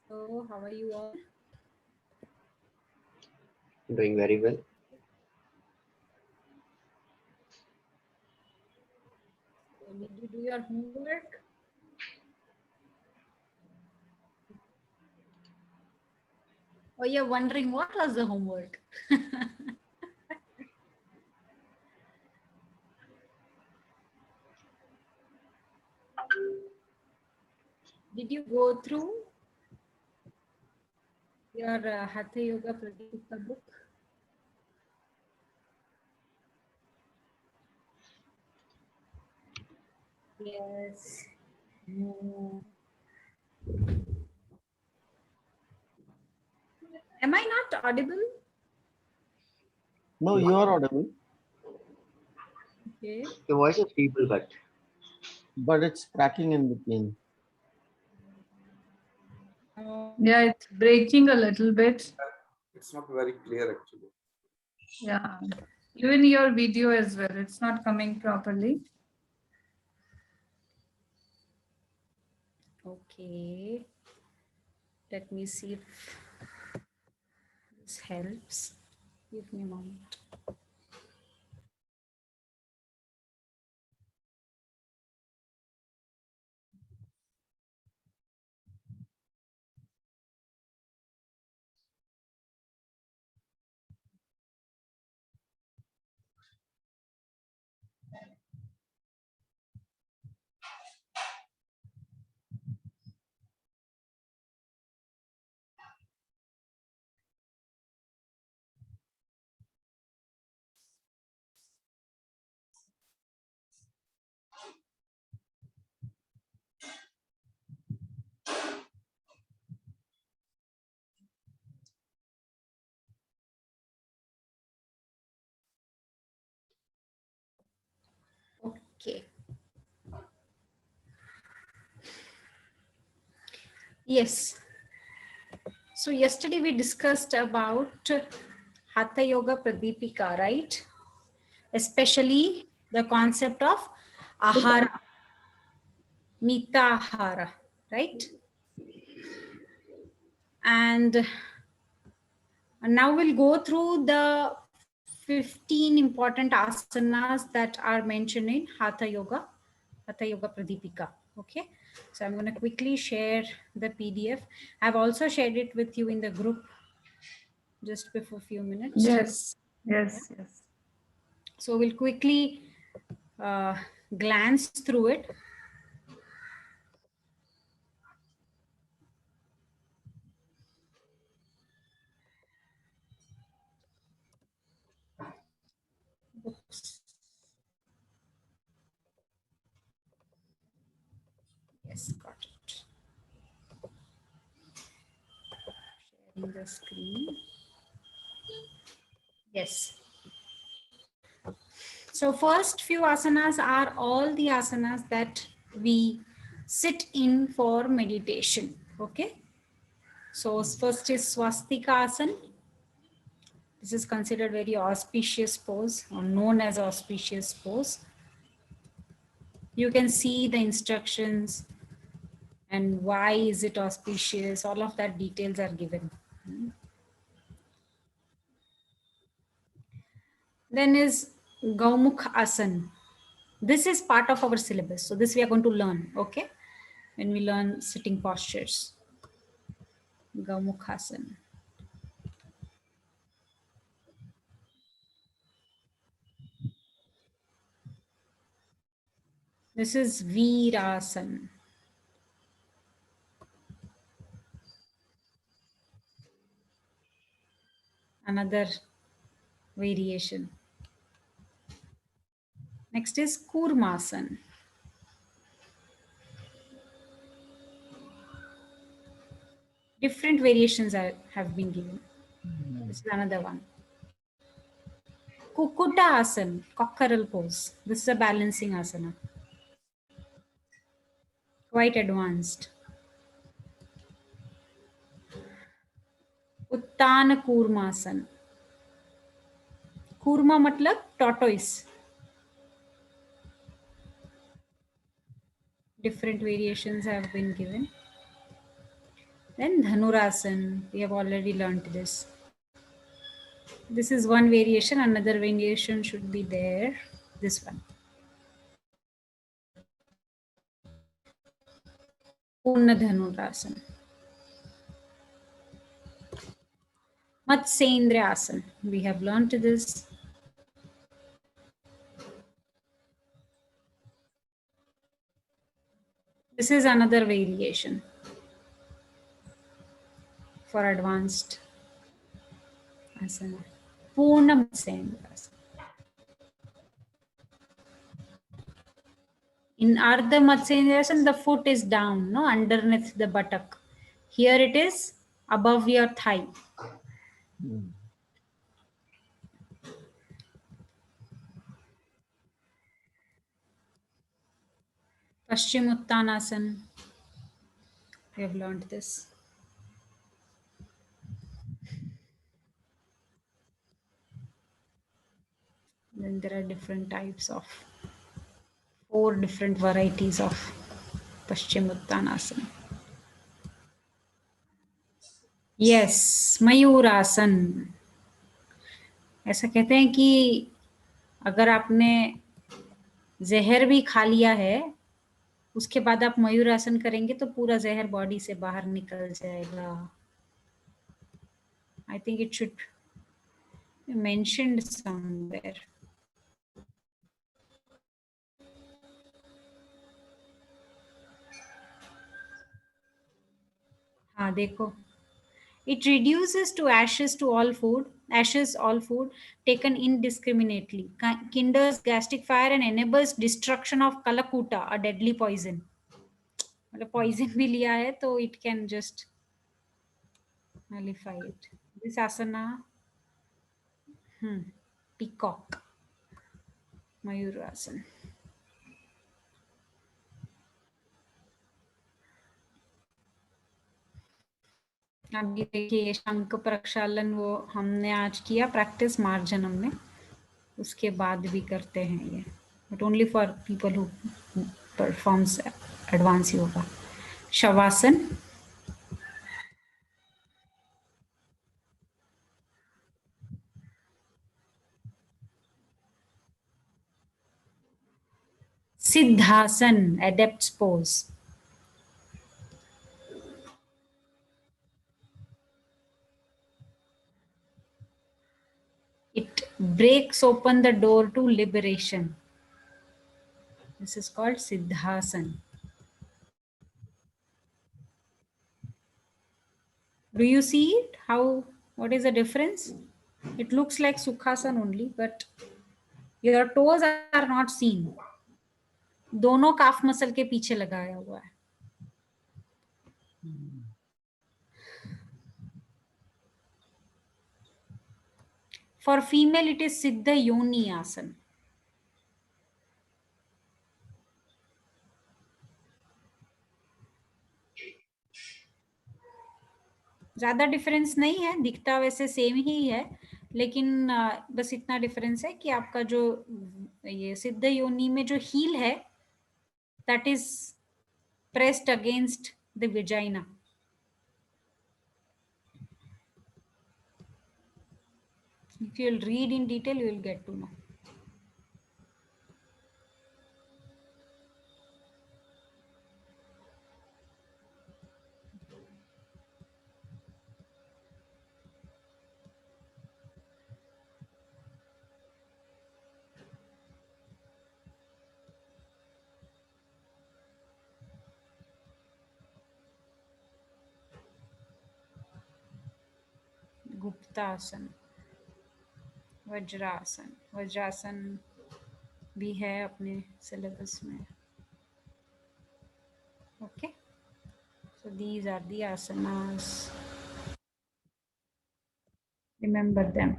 So, how are you all? Doing very well. Did you do your homework? Oh, you're wondering what was the homework? Did you go through your Hatha Yoga Pradipika book? Yes. No. Am I not audible? No, you are audible, Okay. Your voice is feeble, but it's cracking in between. Yeah, it's breaking a little bit. It's not very clear actually. Yeah, even your video as well, it's not coming properly. Okay. Let me see if this helps. Give me a moment. Okay. Yes. So yesterday we discussed about Hatha Yoga Pradipika, right? Especially the concept of ahara, mita ahara, right? And now we'll go through the 15 important asanas that are mentioned in Hatha Yoga Pradipika. Okay, so I'm going to quickly share the PDF. I've also shared it with you in the group just before a few minutes. Yes, yes, yes. So we'll quickly glance through it. Oops. Yes, got it. Sharing the screen. Yes. So first few asanas are all the asanas that we sit in for meditation. Okay. So first is Swastika Asana. This is considered very auspicious pose or known as auspicious pose. You can see the instructions and why is it auspicious. All of that details are given. Then is Gaumukh Asana. This is part of our syllabus. So this we are going to learn, okay? When we learn sitting postures. Gaumukh Asana. This is Virasana. Another variation. Next is Kurmasana. Different variations have been given. This is another one. Kukuta Asana, cockerel pose. This is a balancing asana. Quite advanced. Uttana Kurmasana. Kurma matlab tortoise. Different variations have been given. Then Dhanurasan, we have already learnt this. This is one variation, another variation should be there, this one. Purna Dhanurasana. Matsendra Asana, we have learnt this. This is another variation for advanced asana. Purna Matsendra Asana. In Ardha Matsendra Asana, the foot is down, no, underneath the buttock. Here it is above your thigh. Hmm. Paschimottanasana, we have learned this. Then there are different types of 4 different varieties of Paschimottanasana. Yes, Mayurasan. ऐसा कहते हैं कि अगर आपने जहर भी खा लिया है, उसके बाद आप मयूरासन करेंगे तो पूरा जहर बॉडी से बाहर निकल जाएगा. I think it should be mentioned somewhere. हाँ देखो. It reduces to ashes all food taken indiscriminately, kindles gastric fire and enables destruction of Kalakuta, a deadly poison. मतलब poison भी लिया है तो it can just nullify it. This asana, peacock, Mayurasana. अभी देखिए शंख प्रक्षालन वो हमने आज किया प्रैक्टिस मार्जनम में, उसके बाद भी करते हैं ये, but only for people who performs advance yoga. Shavasana, siddhasana, adept's pose. It breaks open the door to liberation. This is called Siddhasan. Do you see it? What is the difference? It looks like Sukhasan only, but your toes are not seen. दोनों calf muscle के पीछे लगाया हुआ है. For female, it is Siddha Yoni Asana. ज्यादा difference नहीं है, दिखता वैसे सेम ही है, लेकिन बस इतना डिफरेंस है कि आपका जो ये सिद्ध योनि में जो हील है that is pressed against the vagina. If you will read in detail, you will get to know. Guptasana, Vajrasana. Vajrasana भी है अपने सिलेबस में. Okay, so these are the asanas. Remember them.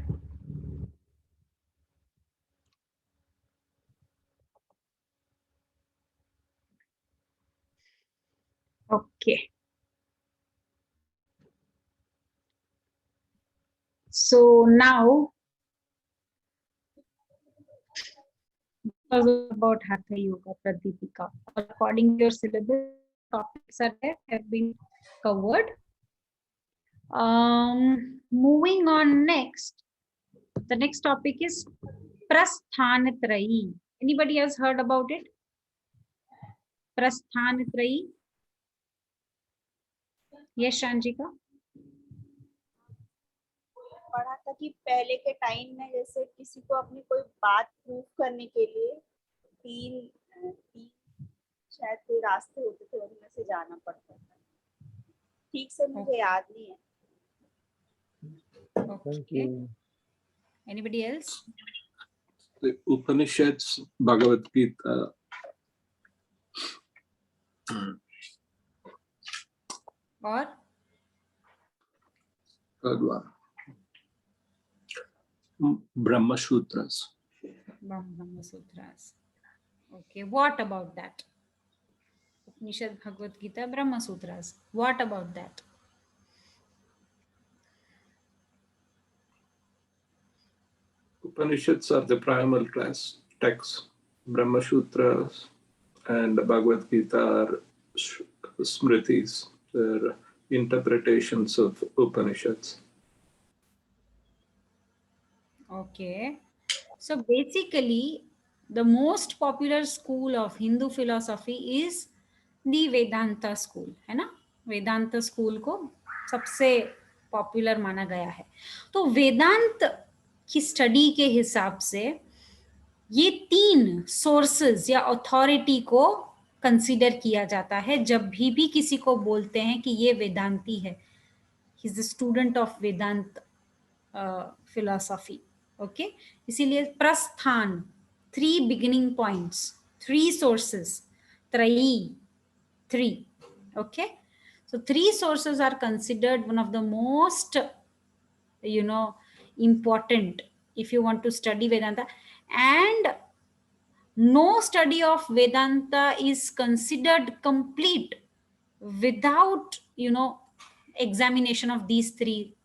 Okay. So now, about Hatha Yoga Pradipika. According to your syllabus, topics are there, have been covered. Moving on next, the next topic is Prasthanatrayi. Anybody has heard about it? Prasthanatrayi. Yes, Shanjika. पढ़ा था कि पहले के time में जैसे किसी को अपनी कोई बात प्रूफ करने के लिए तीन शायद कोई रास्ते होते थे, उनमें से जाना पड़ता था। ठीक से मुझे याद नहीं है। Thank Okay. you. Anybody else? The Upanishads, Bhagavad Gita, Or third one, Brahma Sutras. Brahma Sutras. Okay, what about that? Upanishad, Bhagavad Gita, Brahma Sutras. What about that? Upanishads are the primal class texts. Brahma Sutras and Bhagavad Gita are Smritis. They're interpretations of Upanishads. Okay. So basically, the most popular school of Hindu philosophy is the Vedanta school, है ना? वेदांत school को सबसे popular माना गया है। तो वेदांत की study के हिसाब से ये तीन सोर्सेज या अथॉरिटी को कंसीडर किया जाता है जब भी किसी को बोलते हैं कि ये वेदांती है, he is the student of Vedant philosophy. Okay, इसीलिए प्रस्थान, 3 बिगिनिंग पॉइंट्स, 3 सोर्सेस, त्रयी, 3. Okay, so 3 sources are considered one of the most important if you want to study Vedanta, and no study of Vedanta is considered complete without examination of these 3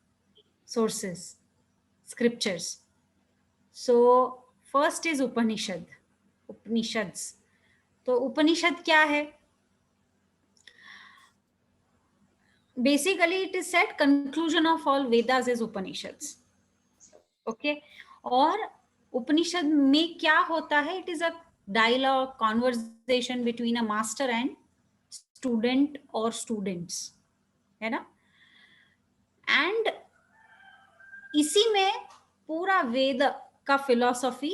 sources, scriptures. So first is Upanishads. तो उपनिषद क्या है? Basically it is said conclusion of all Vedas is Upanishads. Okay, और उपनिषद में क्या होता है? It is a dialogue, conversation between a master and student or students, है ना? And इसी में पूरा वेद का फिलॉसफी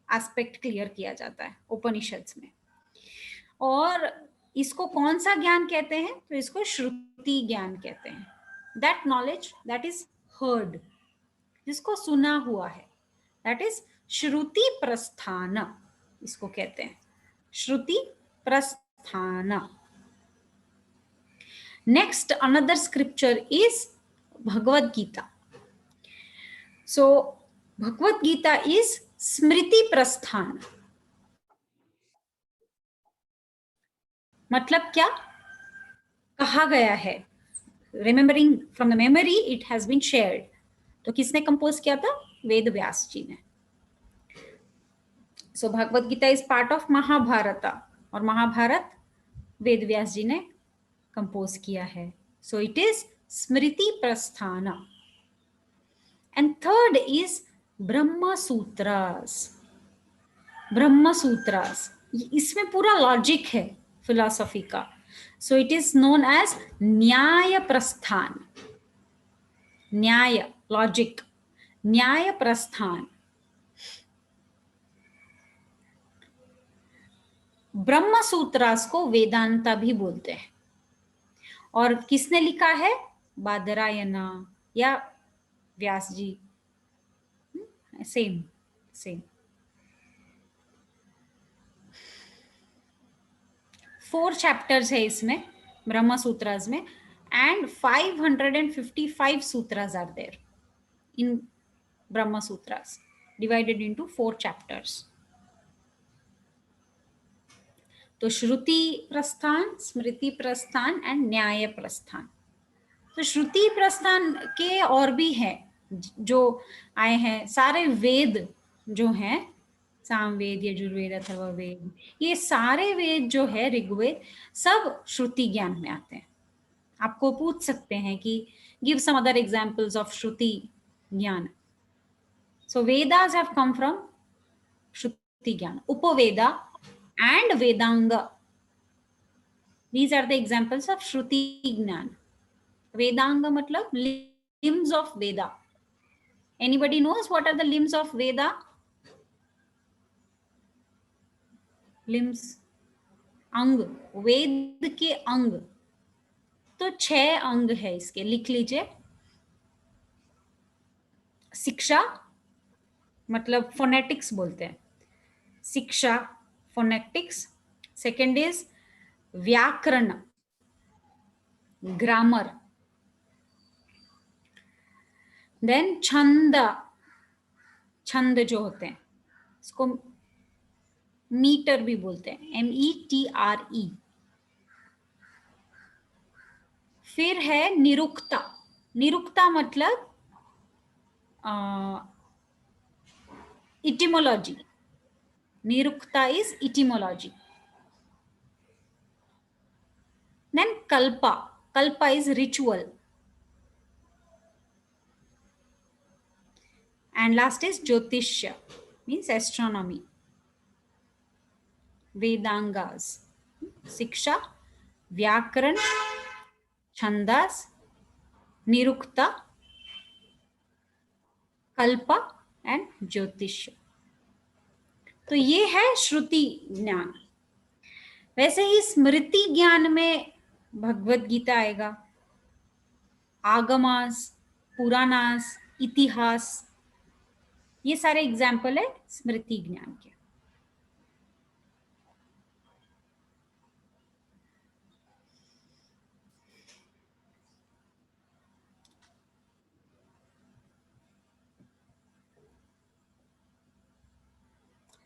एस्पेक्ट क्लियर किया जाता है उपनिषद्स में। और इसको कौन सा ज्ञान कहते हैं? तो इसको श्रुति ज्ञान कहते हैं। That knowledge that is heard, जिसको सुना हुआ है, दैट इज श्रुति प्रस्थान, इसको कहते हैं Shruti Prasthana. Next another scripture is Bhagavad Gita. So Bhagavad Gita is Smriti Prasthana. मतलब क्या कहा गया है? Remembering from the memory it has been shared. तो किसने कंपोज किया था? वेद व्यास जी ने। So Bhagavad Gita is part of Mahabharata, और महाभारत वेद व्यास जी ने कंपोज किया है। सो इट इज स्मृति प्रस्थान। एंड थर्ड इज ब्रह्म सूत्रास। ब्रह्म सूत्रास, इसमें पूरा लॉजिक है फिलॉसफी का। So it is known as Nyaya प्रस्थान। न्याय, लॉजिक, न्याय प्रस्थान। ब्रह्म सूत्रास को वेदांता भी बोलते हैं। और किसने लिखा है? बादरायना या व्यास जी, सेम सेम। 4 चैप्टर्स है इसमें ब्रह्म सूत्रास में, and 555 सूत्रास are there in Brahma सूत्रास, divided into 4 chapters. तो श्रुति प्रस्थान, स्मृति प्रस्थान एंड न्याय प्रस्थान। तो श्रुति प्रस्थान के और भी हैं जो आए हैं। सारे वेद जो हैं, सामवेद, यजुर्वेद, अथर्ववेद, ये सारे वेद जो है, ऋग्वेद, सब श्रुति ज्ञान में आते हैं। आपको पूछ सकते हैं कि Give some other examples of Shruti Jnana. So Vedas have come from Shruti Jnana. Upaveda and Vedanga. These are the examples of Shruti Jnana. Vedanga matlab limbs of Veda. Anybody knows what are the limbs of Veda? Limbs. अंग, वेद के अंग, तो 6 अंग है इसके, लिख लीजिए. शिक्षा मतलब फोनेटिक्स बोलते हैं, शिक्षा फोनेटिक्स. सेकंड इज व्याकरण, ग्रामर. देन छंद, छंद जो होते हैं इसको मीटर भी बोलते हैं, METRE. फिर है निरुक्ता. निरुक्ता मतलब etymology. Nirukta is etymology. Then Kalpa. Kalpa is ritual. And last is Jyotishya, means astronomy. Vedangas, Shiksha, Vyakarana, छंदास, Nirukta, कल्प एंड ज्योतिष्य. तो ये है श्रुति ज्ञान. वैसे ही स्मृति ज्ञान में भगवत गीता आएगा, आगमास, पुराणास, इतिहास, ये सारे एग्जाम्पल है स्मृति ज्ञान के.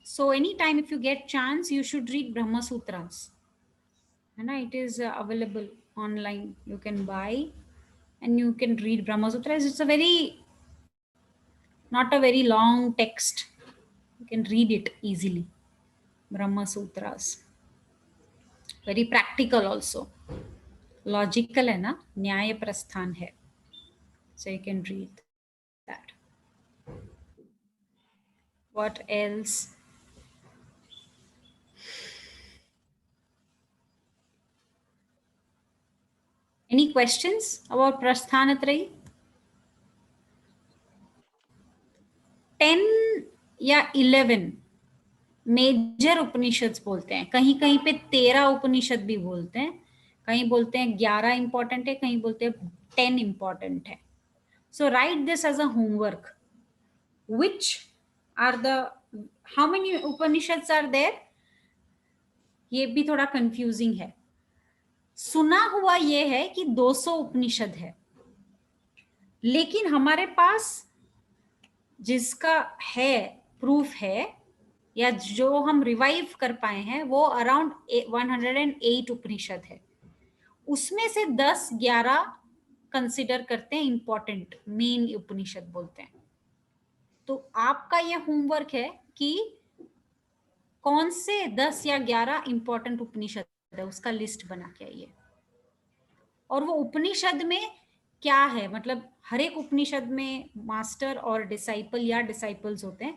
So anytime if you get chance, you should read Brahma Sutras. And it is available online. You can buy and you can read Brahma Sutras. It's not a very long text. You can read it easily. Brahma Sutras. Very practical also. Logical है ना, न्याय प्रस्थान है. So you can read that. What else? Any questions about Prasthanatrayi? 10 या 11 major उपनिषद बोलते हैं. कहीं कहीं पे 13 उपनिषद भी बोलते हैं. कहीं बोलते हैं 11 इंपॉर्टेंट है, कहीं बोलते हैं 10 इंपॉर्टेंट है. So write this as a homework. Which are the, how many Upanishads are there? ये भी थोड़ा confusing है. सुना हुआ ये है कि 200 उपनिषद है, लेकिन हमारे पास जिसका है प्रूफ है या जो हम रिवाइव कर पाए हैं वो अराउंड 108 उपनिषद है. उसमें से 10-11 कंसिडर करते हैं इंपॉर्टेंट, मेन उपनिषद बोलते हैं. तो आपका ये होमवर्क है कि कौन से 10 या 11 इंपॉर्टेंट उपनिषद है उसका लिस्ट बना के आइए. और वो उपनिषद में क्या है, मतलब हर एक उपनिषद में मास्टर और डिसाइपल या डिसाइपल्स होते हैं.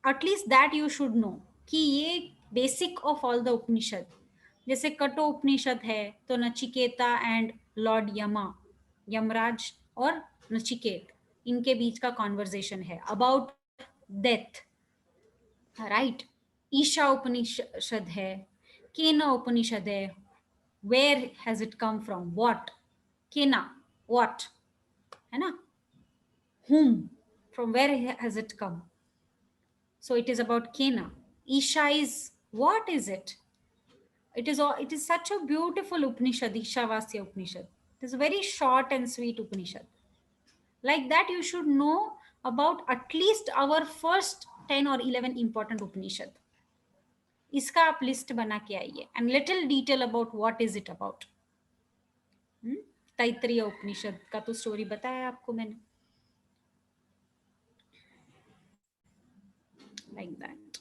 At least that you should know कि ये बेसिक ऑफ ऑल द उपनिषद. जैसे कठो उपनिषद है तो नचिकेता एंड लॉर्ड यमराज और नचिकेत, इनके बीच का कॉन्वर्सेशन है अबाउट डेथ, राइट. ईशा उपनिषद है, केना उपनिषद है, where has it come from, what, kena, what, है ना, whom, from where has it come. So it is about kena. Isha is, what is it? It is such a beautiful Upanishad, Ishavasya Upanishad. It is a very short and sweet Upanishad. Like that you should know about at least our first 10 or 11 important Upanishad. इसका आप list बना के आइए. And little detail about what is it about. Taittiriya Upanishad का तो story बताया आपको मैंने. Like that.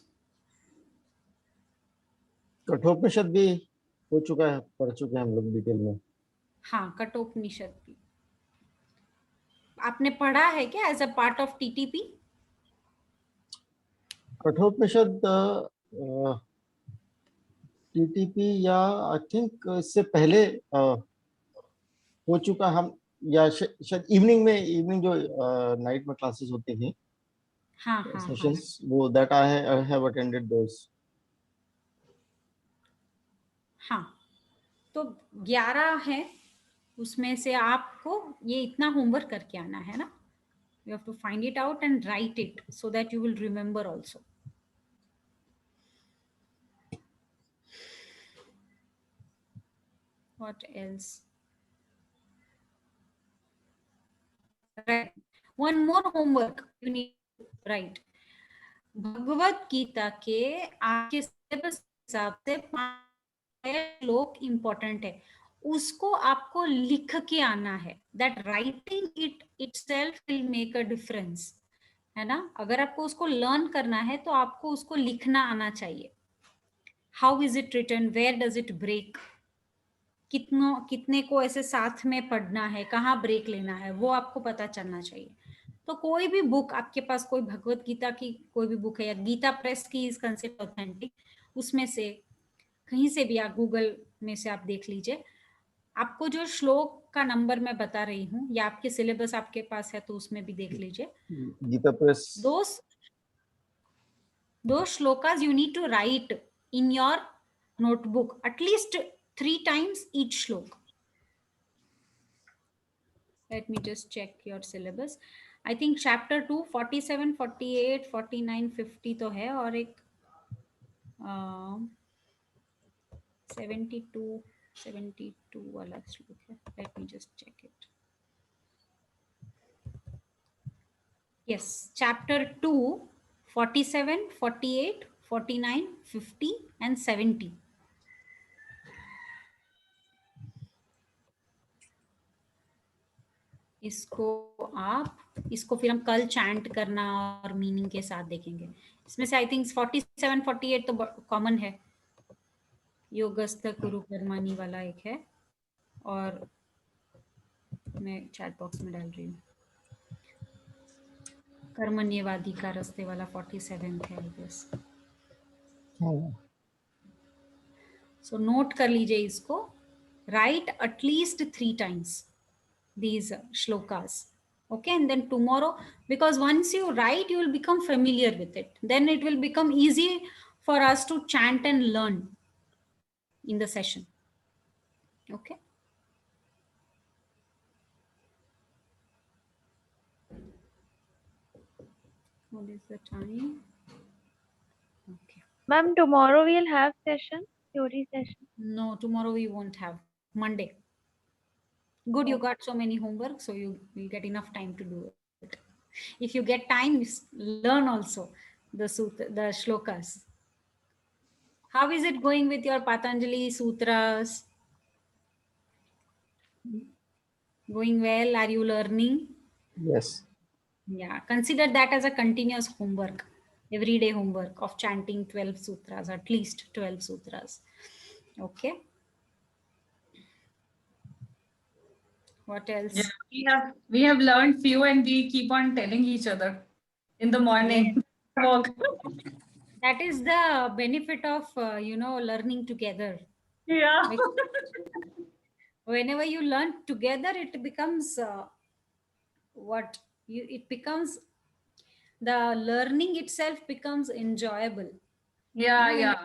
कठोपनिषद भी हो चुका है, पढ़ चुके हैं हम लोग डिटेल में. हाँ, कठोपनिषद भी. आपने पढ़ा है क्या as a part of TTP? Kathopanishad TTP या आई थिंक इससे पहले हो चुका हम, या शायद इवनिंग जो नाइट में क्लासेस होती थी, हाँ हाँ हाँ सेशंस, वो दैट आई हैव अटेंडेड दोस. हाँ, तो 11 है, उसमें से आपको ये इतना होमवर्क करके आना है ना. You have to find it out and write it so that you will remember also. What else? Right. One more homework you need to write. Bhagavad Gita के आपके सिलेबस के हिसाब से 5 श्लोक इम्पोर्टेंट है, उसको आपको लिख के आना है. That writing it itself will make a difference, है ना. अगर आपको उसको लर्न करना है तो आपको उसको लिखना आना चाहिए. How is it written, where does it break, कितने को ऐसे साथ में पढ़ना है, कहाँ ब्रेक लेना है, वो आपको पता चलना चाहिए. तो कोई भी बुक आपके पास, कोई भगवत गीता की कोई भी बुक है या गीता प्रेस की इज कंसिडर्ड ऑथेंटिक, उसमें से कहीं से भी आप गूगल में से आप देख लीजिए. आपको जो श्लोक का नंबर मैं बता रही हूँ, या आपके सिलेबस आपके पास है तो उसमें भी देख लीजिए. Gita Press. Those shlokas you need to write in your notebook at least 3 times each shlok. Let me just check your syllabus. I think chapter 2 47 48 49 50 तो है, और एक 72 वाला श्लोक है. Let me just check it. Yes, chapter 2 47 48 49 50 and 70. इसको फिर हम कल चैंट करना और मीनिंग के साथ देखेंगे. इसमें से आई थिंक 47 48 तो कॉमन है, योगस्थ कुरु कर्मानी वाला एक है, और मैं चैट बॉक्स में डाल रही हूँ. कर्मण्यवादी का रास्ते वाला 47 है आई गेस. सो नोट कर लीजिए इसको. Right at least 3 times these shlokas, okay, and then tomorrow, because once you write you will become familiar with it, then it will become easy for us to chant and learn in the session. Okay, what is the time? Okay, Ma'am, tomorrow we'll have session, theory session. no, tomorrow we won't have. Monday. Good, you got so many homework, so you will get enough time to do it. If you get time, learn also the shlokas. How is it going with your Patanjali sutras? Going well? Are you learning? Yes. Yeah, consider that as a continuous homework, everyday homework of chanting 12 sutras, at least 12 sutras. Okay. What else? Yeah, we have learned few and we keep on telling each other in the morning. Walk. That is the benefit of learning together. Yeah. Whenever you learn together, it becomes the learning itself becomes enjoyable. Yeah.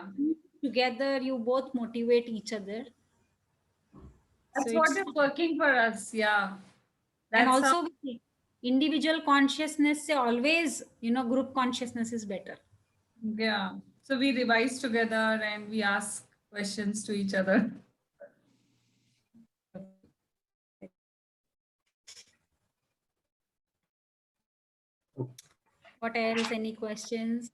Together, you both motivate each other. That's So what it's is working for us. Yeah. and That's also with individual consciousness, always, group consciousness is better. yeah. So we revise together and we ask questions to each other. What else? Any questions?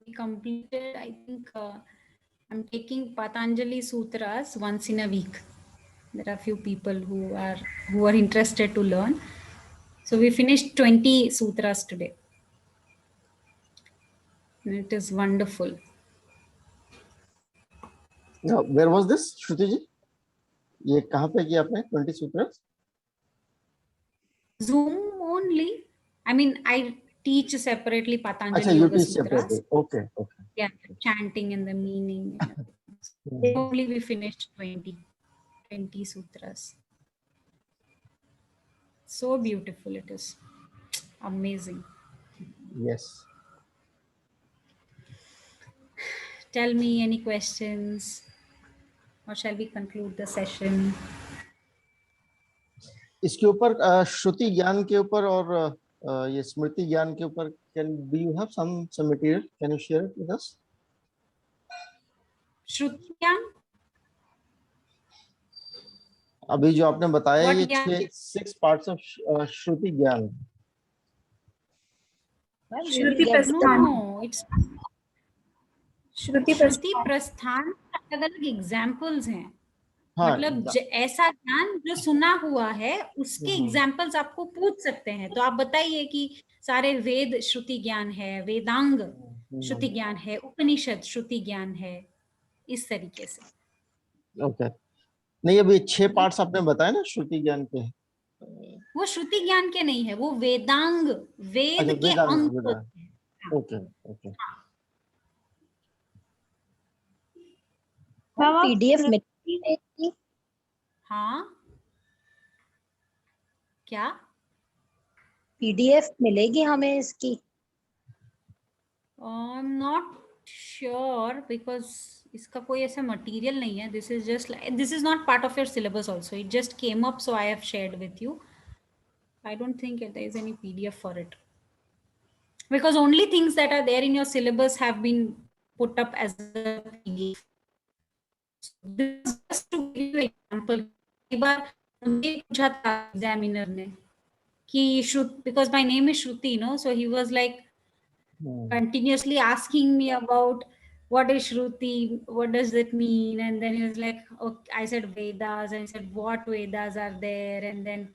We completed, I think, I'm taking Patanjali Sutras once in a week. There are a few people who are interested to learn. So we finished 20 sutras today. It is wonderful. Where was this, Shruti जी? ये कहाँ पे किया आपने 20 sutras? Zoom only. I mean, I teach separately अच्छा, Patanjali you Yoga teach Sutras. separately. Okay, okay. Yeah, chanting and the meaning. And everything. Only we finished 20 sutras. So beautiful it is. Amazing. Yes. Tell me any questions, or shall we conclude the session? इसके ऊपर श्रुति ज्ञान के ऊपर और ये स्मृति ज्ञान के ऊपर do you have some material? Can you share it with us? Shruti Gyan? अभी जो आपने बताया What ये ज्ञान? 6 parts of श्रुति ज्ञान. Shruti Prasthan. No, it's Shruti Shruti Prasthan. प्रस्थान अलग अलग एग्जाम्पल्स हैं. हाँ, मतलब ऐसा ज्ञान जो सुना हुआ है उसके एग्जाम्पल्स आपको पूछ सकते हैं. तो आप बताइए कि सारे वेद श्रुति ज्ञान है, वेदांग श्रुति ज्ञान है, उपनिषद श्रुति ज्ञान है, इस तरीके से. ओके. नहीं, अभी 6 पार्ट्स आपने बताया ना श्रुति ज्ञान के. वो श्रुति ज्ञान के नहीं है, वो वेदांग, वेद के अंग होते हैं. Okay, okay. पीडीएफ मिलेगी? हाँ, क्या पीडीएफ मिलेगी हमें इसकी? I am not sure because इसका कोई ऐसा मटेरियल नहीं है. This is just this is not part of your syllabus also. It just came up, so I have shared with you. I don't think there is any PDF for it, because only things that are there in your syllabus have been put up as a PDF. This is just to give you an example. एक बार मुझे पूछा था examiner ने कि because my name is Shruti, no, so he was like continuously asking me about what is Shruti, what does it mean, and then he was like, okay, I said Vedas, and he said what Vedas are there, and then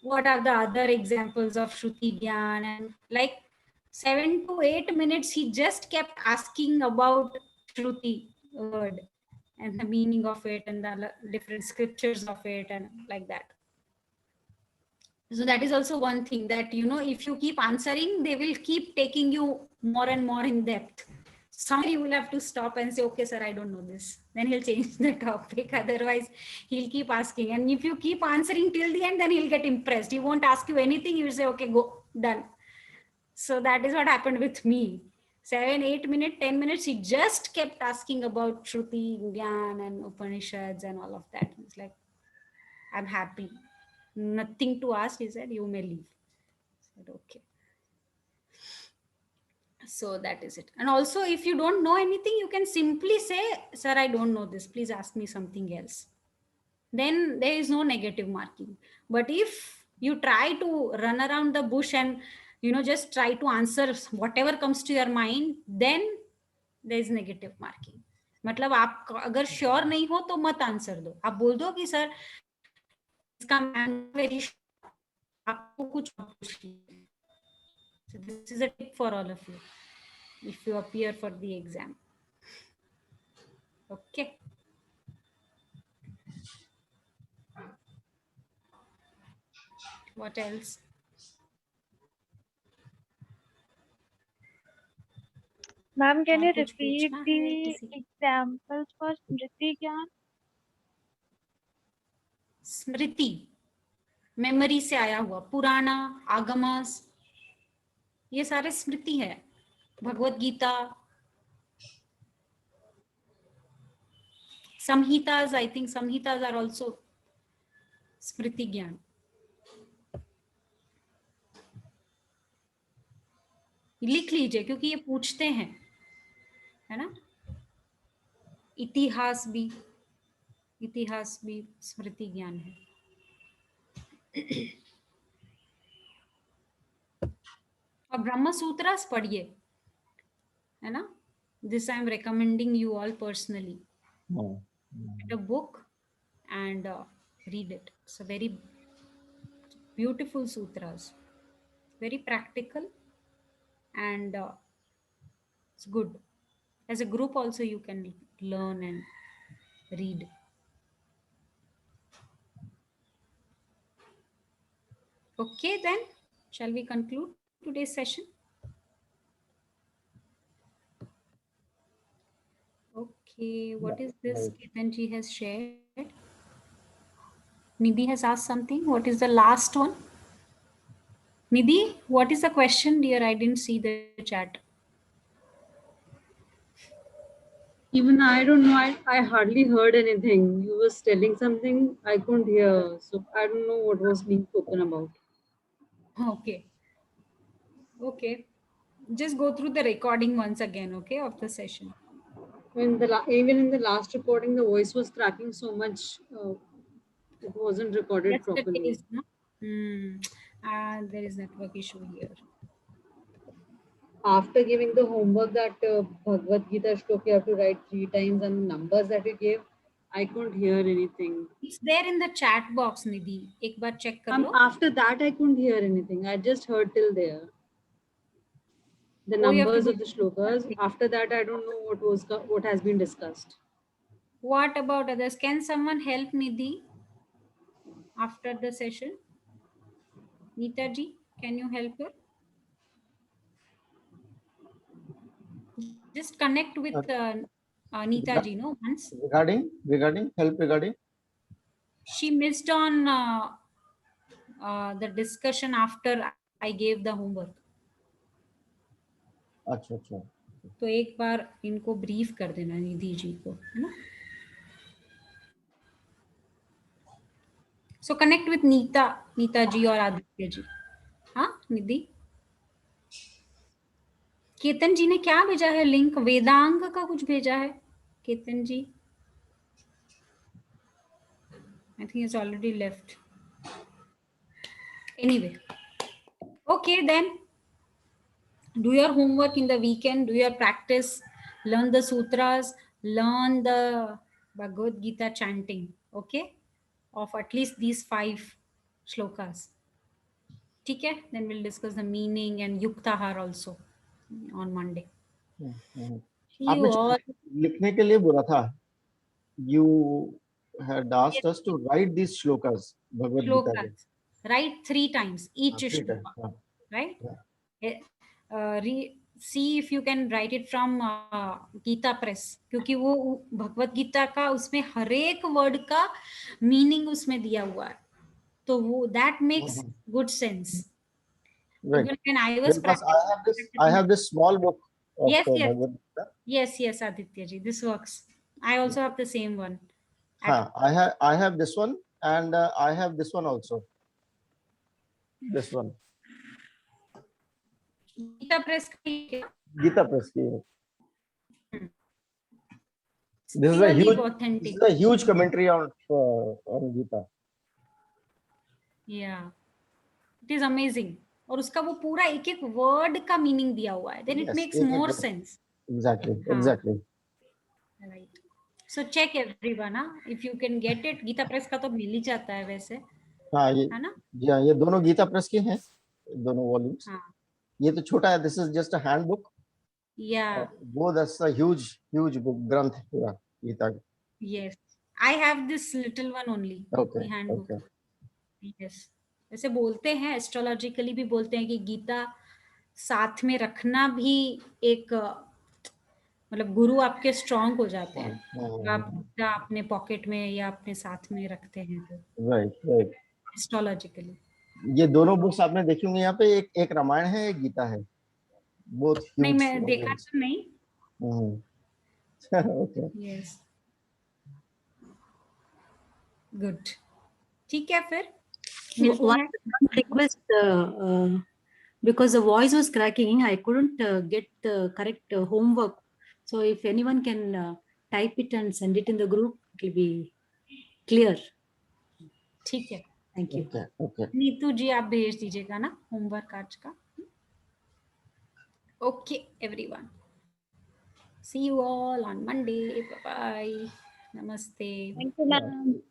what are the other examples of Shruti Gyan, and like 7 to 8 minutes he just kept asking about Shruti word and the meaning of it and the different scriptures of it and like that. So that is also one thing that, you know, if you keep answering, they will keep taking you more and more in depth. Somebody will have to stop and say, okay, sir, I don't know this. Then he'll change the topic. Otherwise, he'll keep asking. And if you keep answering till the end, then he'll get impressed. He won't ask you anything. He will say, okay, go, done. So that is what happened with me. 7, 8 minutes, 10 minutes, he just kept asking about Shruti, Gyan, and Upanishads and all of that. It's like, I'm happy. Nothing to ask. He said, you may leave. I said, okay. So that is it. And also, if you don't know anything, you can simply say, sir, I don't know this. Please ask me something else. Then there is no negative marking. But if you try to run around the bush and, you know, just try to answer whatever comes to your mind, then there is negative marking. मतलब आप अगर sure नहीं हो तो मत answer दो. आप बोल दो कि सर इसका वेरी आपको कुछ पूछ लीजिए. So this is a tip for all of you if you appear for the exam. Okay. What else? Ma'am, can you कुछ repeat पूछना है the किसी? examples for Smriti Gyan? Smriti memory से आया हुआ, पुराना, आगमस, ये सारे स्मृति है. Bhagavad Gita, samhitas, I think samhitas are also स्मृति ज्ञान. लिख लीजिए क्योंकि ये पूछते हैं, है ना. इतिहास भी स्मृति ज्ञान है. और ब्रह्म सूत्रस पढ़िए, है ना. This I am recommending you all personally. Get a book and read it. It's a very beautiful sutras, very practical, and it's good. As a group also you can learn and read. Okay, then shall we conclude today's session? Okay, what is this Ketanji has shared? Nidhi has asked something. What is the last one? Nidhi, what is the question, dear? I didn't see the chat. Even I don't know. I hardly heard anything. You was telling something I couldn't hear. So I don't know what was being spoken about. Okay. Okay. Just go through the recording once again, okay, of the session. When even in the last recording, the voice was cracking so much. It wasn't recorded properly. Yesterday's, no? There is network issue here. After giving the homework that Bhagavad Gita Shlok you have to write 3 times and the numbers that you gave, I couldn't hear anything. It's there in the chat box, Nidhi. Ek baar check kar lo. After that, I couldn't hear anything. I just heard till there. The Oh, you have to numbers go of the shlokas. After that, I don't know what has been discussed. What about others? Can someone help Nidhi after the session? Neeta ji, can you help her? Just connect with Neeta ji, no? Once. Regarding help regarding. She missed on the discussion after I gave the homework. अच्छा अच्छा. तो एक बार इनको brief कर देना निधि जी को, है ना? So connect with नीता जी और आदित्य जी. हाँ निधि. केतन जी ने क्या भेजा है लिंक? वेदांग का कुछ भेजा है केतन जी. I think it's already left. Anyway, okay then. Do your homework in the weekend. Do your practice. Learn the sutras. Learn the Bhagavad Gita chanting. Okay, of at least these 5 shlokas. Okay, then we'll discuss the meaning and yuktahar also on Monday. आपने लिखने के लिए बोला था. You had asked us to write these shlokas. Bhagavad Gita. Write 3 times each shloka. Right? See if you can write it from Gita Press. क्योंकि वो भगवत गीता का उसमें हर एक वर्ड का मीनिंग उसमें दिया हुआ है. तो वो that makes good sense. Right. Even when I was I have this small book of Bhagavad Gita. Yes, Aditya ji, this works. I also have the same one. I have this one and I have this one also. This one. Gita Press. Gita Press. This is a huge commentary on Gita. Yeah, it is amazing. और उसका वो पूरा एक एक word का meaning दिया हुआ है. Then it makes more sense. Exactly. Right. So check everyone, if you can get it. Gita Press का तो मिल ही जाता है वैसे. हाँ ये है ना? जी हाँ, ये दोनों गीता प्रेस के हैं, दोनों वॉल्यूम्स. हाँ. ये तो छोटा है. This is just a handbook. Yeah. वो that's a huge book, ग्रंथ है पूरा Gita. Yes, I have this little one only. Okay. The handbook. Okay. Yes. वैसे बोलते हैं, एस्ट्रोलॉजिकली भी बोलते हैं कि गीता साथ में रखना भी एक मतलब गुरु आपके स्ट्रांग हो जाते हैं. आप गीता अपने पॉकेट में या अपने साथ में रखते हैं तो. Right. एस्ट्रोलॉजिकली. ये दोनों बुक्स आपने देखी होंगी. यहाँ पे एक रामायण है, एक गीता है. Both huge. नहीं, मैं देखा तो नहीं. Okay. Yes. Good. ठीक है फिर. One request, because the voice was cracking, I couldn't get the correct homework. So if anyone can type it and send it in the group, it will be clear. ठीक है. Thank you. Okay. Neetu जी आप भेज दीजिएगा ना homework आज का. Okay, everyone. See you all on Monday. Bye bye. Namaste. Thank you, ma'am.